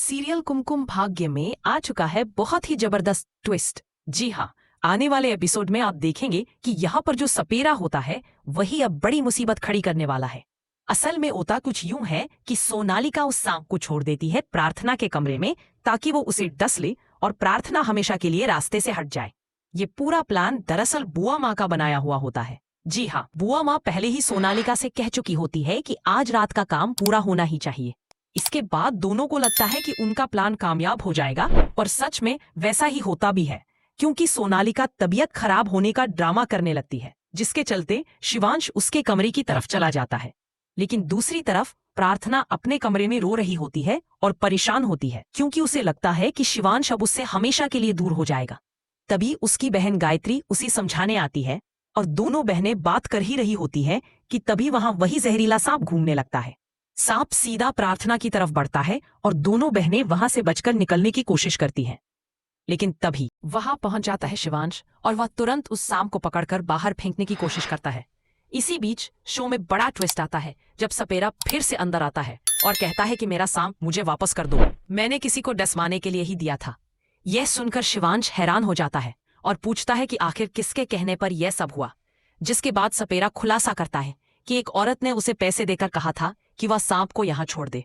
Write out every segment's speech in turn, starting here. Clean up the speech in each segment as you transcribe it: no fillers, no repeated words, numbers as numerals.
Serial Kumkum Bhagya में आ चुका है बहुत ही जबरदस्त ट्विस्ट। जी हाँ, आने वाले एपिसोड में आप देखेंगे कि यहाँ पर जो सपेरा होता है वही अब बड़ी मुसीबत खड़ी करने वाला है। असल में होता कुछ यूं है कि सोनालिका उस सांप को छोड़ देती है प्रार्थना के कमरे में ताकि वो उसे डस ले और प्रार्थना हमेशा के लिए रास्ते से हट जाए। ये पूरा प्लान दरअसल बुआ माँ का बनाया हुआ होता है। जी हाँ, बुआ माँ पहले ही सोनालिका से कह चुकी होती है कि आज रात का काम पूरा होना ही चाहिए। इसके बाद दोनों को लगता है कि उनका प्लान कामयाब हो जाएगा और सच में वैसा ही होता भी है, क्योंकि सोनालिका तबीयत खराब होने का ड्रामा करने लगती है, जिसके चलते शिवांश उसके कमरे की तरफ चला जाता है। लेकिन दूसरी तरफ प्रार्थना अपने कमरे में रो रही होती है और परेशान होती है, क्योंकि उसे लगता है कि शिवांश अब उससे हमेशा के लिए दूर हो जाएगा। तभी उसकी बहन गायत्री उसे समझाने आती है और दोनों बहनें बात कर ही रही होती है कि तभी वहां वही जहरीला सांप घूमने लगता है। सांप सीधा प्रार्थना की तरफ बढ़ता है और दोनों बहनें वहां से बचकर निकलने की कोशिश करती हैं। लेकिन तभी वहां पहुंच जाता है शिवांश और वह तुरंत उस सांप को पकड़कर बाहर फेंकने की कोशिश करता है। इसी बीच शो में बड़ा ट्विस्ट आता है जब सपेरा फिर से अंदर आता है और कहता है कि मेरा सांप मुझे वापस कर दो, मैंने किसी को डसवाने के लिए ही दिया था। यह सुनकर शिवांश हैरान हो जाता है और पूछता है कि आखिर किसके कहने पर यह सब हुआ। जिसके बाद सपेरा खुलासा करता है कि एक औरत ने उसे पैसे देकर कहा था कि वह सांप को यहाँ छोड़ दे।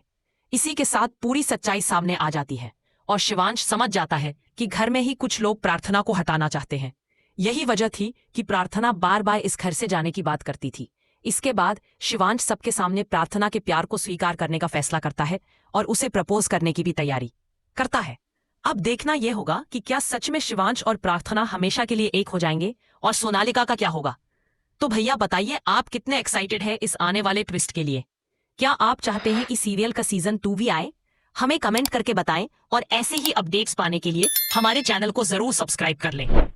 इसी के साथ पूरी सच्चाई सामने आ जाती है और शिवांश समझ जाता है कि घर में ही कुछ लोग प्रार्थना को हटाना चाहते हैं। यही वजह थी कि प्रार्थना बार बार इस घर से जाने की बात करती थी। इसके बाद शिवांश सबके सामने प्रार्थना के प्यार को स्वीकार करने का फैसला करता है और उसे प्रपोज करने की भी तैयारी करता है। अब देखना यह होगा कि क्या सच में शिवांश और प्रार्थना हमेशा के लिए एक हो जाएंगे और सोनालिका का क्या होगा। तो भैया बताइए, आप कितने एक्साइटेड हैं इस आने वाले ट्विस्ट के लिए? क्या आप चाहते हैं कि सीरियल का सीजन 2 भी आए? हमें कमेंट करके बताएं और ऐसे ही अपडेट्स पाने के लिए हमारे चैनल को जरूर सब्सक्राइब कर लें।